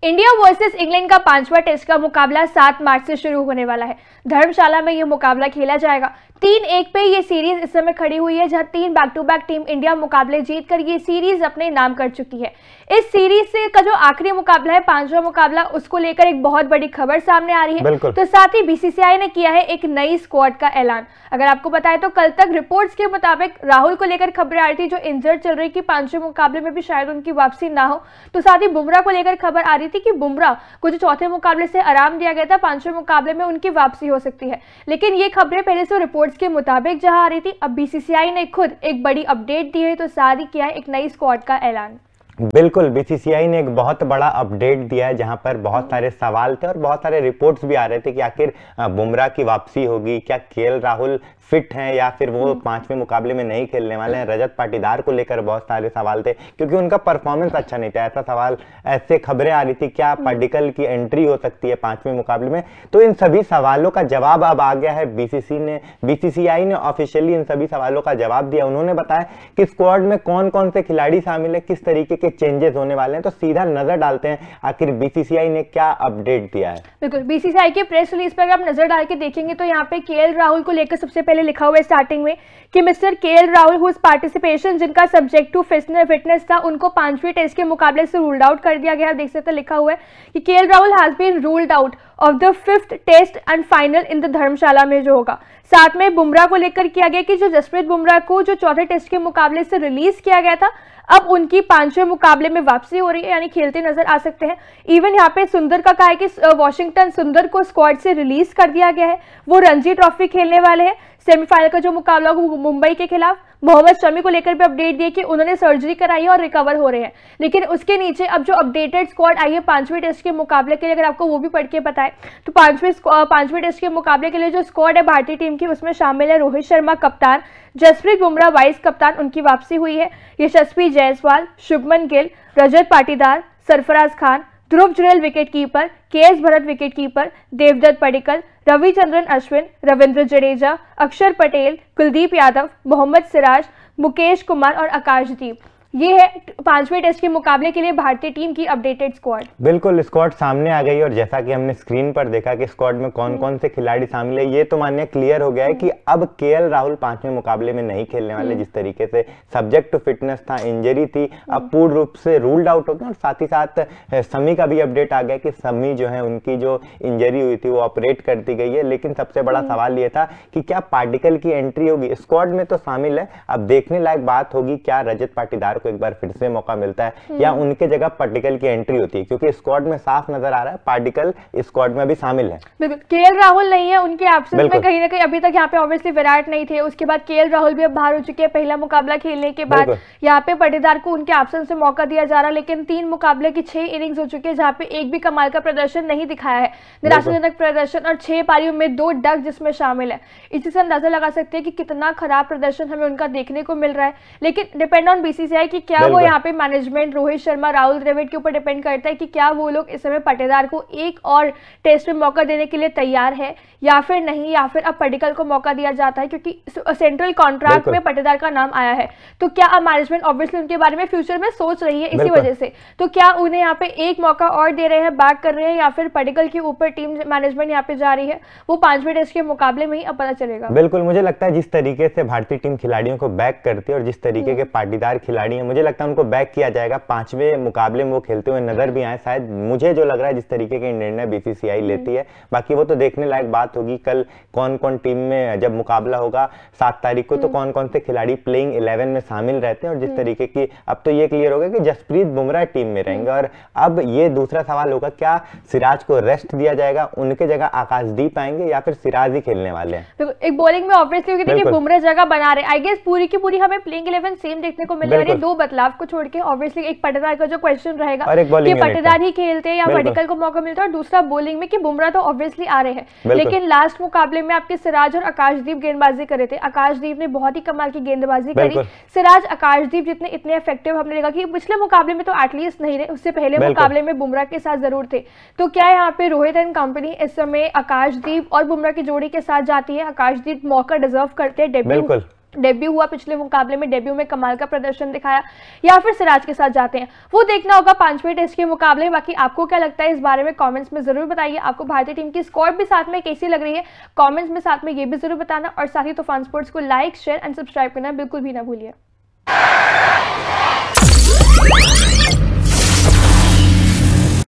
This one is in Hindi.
इंडिया वर्सेस इंग्लैंड का 5वां टेस्ट का मुकाबला 7 मार्च से शुरू होने वाला है। धर्मशाला में यह मुकाबला खेला जाएगा। 3-1 पे ये सीरीज इस समय खड़ी हुई है, जहां 3 back to back team India मुकाबले जीतकर ये सीरीज अपने नाम कर चुकी है। इस सीरीज से का जो आखिरी मुकाबला है, 5वां मुकाबला, उसको लेकर एक बहुत बड़ी खबर सामने आ रही है। तो साथ ही बीसीसीआई ने किया है एक नई स्क्वाड का ऐलान। अगर आपको बताएं तो कल तक रिपोर्ट्स के मुताबिक राहुल को लेकर खबरें आ रही थी, जो इंजर्ड चल रही कि 5वें मुकाबले में भी शायद उनकी वापसी ना हो। तो साथ ही बुमराह को लेकर खबर आ रही थी कि बुमराह को जो चौथे मुकाबले से आराम दिया गया था, 5वें मुकाबले में उनकी वापसी हो सकती है। लेकिन ये खबरें पहले से रिपोर्ट्स के मुताबिक जहां आ रही थी, अब बीसीसीआई ने खुद एक बड़ी अपडेट दी है। तो साथ ही किया है एक नई स्क्वाड का ऐलान। बिल्कुल, बीसीसीआई ने एक बहुत बड़ा अपडेट दिया है, जहां पर बहुत सारे सवाल थे और बहुत सारे रिपोर्ट्स भी आ रहे थे कि आखिर बुमराह की वापसी होगी, क्या केएल राहुल फिट हैं या फिर वो 5वें मुकाबले में नहीं खेलने वाले हैं। रजत पाटीदार को लेकर बहुत सारे सवाल थे क्योंकि उनका परफॉर्मेंस अच्छा नहीं था। ऐसे खबरें आ रही थी क्या पार्टिकल की एंट्री हो सकती है 5वें मुकाबले में। तो इन सभी सवालों का जवाब अब आ गया है। बीसीसीआई ने ऑफिशियली इन सभी सवालों का जवाब दिया। उन्होंने बताया कि स्क्वाड में कौन कौन से खिलाड़ी शामिल है, किस तरीके के चेंजेस होने वाले हैं। तो सीधा नजर डालते हैं आखिर बीसीसीआई ने क्या अपडेट दिया है। बिल्कुल, बीसीसीआई के प्रेस रिलीज पर अगर आप नजर डाल के देखेंगे तो यहाँ पे केएल राहुल को लेकर सबसे पहले लिखा हुआ है स्टार्टिंग में कि mister KL Rahul whose participation, जिनका सब्जेक्ट टू फिटनेस था, उनको 5वें टेस्ट के मुकाबले से रूल्ड आउट कर दिया गया। देख सकते हैं लिखा हुआ है कि KL Rahul has been ruled out of the 5th test and final in the Dharamshala में जो होगा। साथ में बुमराह को लेकर किया गया कि जो जसप्रीत बुमराह को जो चौथे टेस्ट के मुकाबले से रिलीज किया गया था, अब उनकी 5वें मुकाबले में वापसी हो रही है, यानी खेलते नजर आ सकते हैं। इवन यहाँ पे सुंदर का कहा है कि वॉशिंगटन सुंदर को स्क्वाड से रिलीज कर दिया गया है। वो रणजी ट्रॉफी खेलने वाले हैं। सेमीफाइनल का जो मुकाबला होगा मुंबई के खिलाफ। मोहम्मद शमी को लेकर भी अपडेट दी कि उन्होंने सर्जरी कराई है और रिकवर हो रहे हैं। लेकिन उसके नीचे अब जो अपडेटेड स्क्वाड आई है 5वें टेस्ट के मुकाबले के लिए, अगर आपको वो भी पढ़ के बताएं तो 5वें टेस्ट के मुकाबले के लिए जो स्क्वाड है भारतीय टीम की, उसमें शामिल है रोहित शर्मा कप्तान, जसप्रीत बुमराह वाइस कप्तान, उनकी वापसी हुई है। Yashasvi Jaiswal, Shubman Gill, Rajat Patidar, Sarfaraz Khan, Dhruv Jurel wicket keeper, KS Bharat wicket keeper, Devdutt Padikkal, Ravichandran Ashwin, Ravindra Jadeja, Axar Patel, Kuldeep Yadav, Mohammad Siraj, Mukesh Kumar और आकाशदीप। ये है 5वें टेस्ट के मुकाबले के लिए भारतीय टीम की अपडेटेड स्क्वाड। बिल्कुल, स्क्वाड सामने आ गई और जैसा कि हमने स्क्रीन पर देखा कि स्क्वाड में कौन कौन से खिलाड़ी शामिल है, ये तो मानने क्लियर हो गया है कि अब केएल राहुल 5वें मुकाबले में नहीं खेलने वाले। जिस तरीके से सब्जेक्ट टू फिटनेस था, इंजरी थी, अब पूर्ण रूप से रूल्ड आउट हो गया। और साथ ही साथ शमी का भी अपडेट आ गया कि शमी जो है, उनकी जो इंजरी हुई थी वो ऑपरेट कर दी गई है। लेकिन सबसे बड़ा सवाल ये था कि क्या पार्टिकल की एंट्री होगी। स्क्वाड में तो शामिल है, अब देखने लायक बात होगी क्या रजत पाटीदार एक बार फिर से मौका मिलता है या उनके जगह पार्टिकल की एंट्री होती है, क्योंकि स्क्वाड में साफ नजर आ रहा है पार्टिकल स्क्वाड में भी शामिल है। बिल्कुल, केएल राहुल नहीं है, उनके एब्सेंस में कहीं ना कहीं अभी तक यहाँ पे ऑब्वियसली विराट नहीं थे। उसके बाद केएल राहुल भी अब बाहर हो चुके हैं पहला मुकाबला खेलने के बाद। यहाँ पे पाटीदार को उनके एब्सेंस से मौका दिया जा रहा है। लेकिन 3 मुकाबले की 6 इनिंग्स हो चुकी है, जहाँ पे एक भी कमाल का प्रदर्शन नहीं दिखाया है। निराशाजनक प्रदर्शन और 6 पारियों में 2 डक जिसमें शामिल है। इसी से अंदाजा लगा सकते हैं कि कितना खराब प्रदर्शन हमें उनका देखने को मिल रहा है। लेकिन डिपेंड ऑन बीसीसीआई की क्या वो यहाँ पे मैनेजमेंट रोहित शर्मा, राहुल द्रविड़ के ऊपर डिपेंड करता है कि क्या वो लोग इस समय पाटीदार को एक और टेस्ट में मौका देने के लिए तैयार है या फिर नहीं, या फिर अब पाटीदार को मौका दिया जाता है क्योंकि सेंट्रल कॉन्ट्रैक्ट में पाटीदार का नाम आया है। तो क्या अब मैनेजमेंट ऑब्वियसली उनके बारे में फ्यूचर में सोच रही है इसी वजह से, तो क्या उन्हें यहाँ पे एक मौका और दे रहे हैं, बैक कर रहे हैं, या फिर पाटीदार के ऊपर टीम मैनेजमेंट यहाँ पे जा रही है, वो 5वें टेस्ट के मुकाबले में ही अब पता चलेगा। बिल्कुल, मुझे लगता है जिस तरीके से भारतीय टीम खिलाड़ियों को बैक करती है और जिस तरीके के पाटीदार खिलाड़ी हैं, मुझे लगता है उनको बैक किया जाएगा। 5वें मुकाबले में वो खेलते हुए नजर भी आए शायद, मुझे जो लग रहा है जिस तरीके के निर्णय बीसीसीआई लेती है। बाकी वो तो देखने लायक बात होगी कल कौन कौन टीम में जब मुकाबला होगा 7 तारीख को, तो कौन कौन से खिलाड़ी प्लेइंग 11 में शामिल रहते हैं। और जिस तरीके की अब तो ये क्लियर होगा कि जसप्रीत बुमराह टीम में रहेंगे। और अब ये दूसरा सवाल होगा क्या सिराज को रेस्ट दिया जाएगा, उनके जगह आकाशदीप आएंगे या फिर सिराज ही खेलने वाले हैं। एक बॉलिंग में ऑब्वियसली देखिए बुमराह जगह बना रहे, आई गेस पूरी की पूरी हमें प्लेइंग 11 सेम देखने को मिल रही है, 2 बदलाव को छोड़ के। ऑब्वियसली एक पाटीदार का जो क्वेश्चन रहेगा कि पाटीदार ही खेलते हैं या पाटीदार को मौका मिलता है, और दूसरा बॉलिंग में कि बुमराह तो ऑब्वियसली आ रहे हैं। लेकिन लास्ट मुकाबले में आपके सिराज और आकाशदीप गेंदबाजी करे थे। आकाशदीप ने बहुत ही कमाल की गेंदबाजी करी। सिराज आकाशदीप जितने इतने इफेक्टिव हमने देखा कि पिछले मुकाबले में तो एटलीस्ट नहीं रहे, उससे पहले मुकाबले में बुमराह के साथ जरूर थे। तो क्या यहाँ पे रोहित एंड कंपनी इस समय आकाशदीप और बुमराह की जोड़ी के साथ जाती है? आकाशदीप मौका डिजर्व करते हैं डेब्यू। डेब्यू हुआ पिछले मुकाबले में, डेब्यू में कमाल का प्रदर्शन दिखाया, या फिर सिराज के साथ जाते हैं, वो देखना होगा 5वें टेस्ट के मुकाबले में। बाकी आपको क्या लगता है इस बारे में कमेंट्स में जरूर बताइए। आपको भारतीय टीम की स्क्वाड भी साथ में कैसी लग रही है, कमेंट्स में साथ में ये भी जरूर बताना। और साथ ही तूफान स्पोर्ट्स को लाइक, शेयर एंड सब्सक्राइब करना बिल्कुल भी ना भूलिए।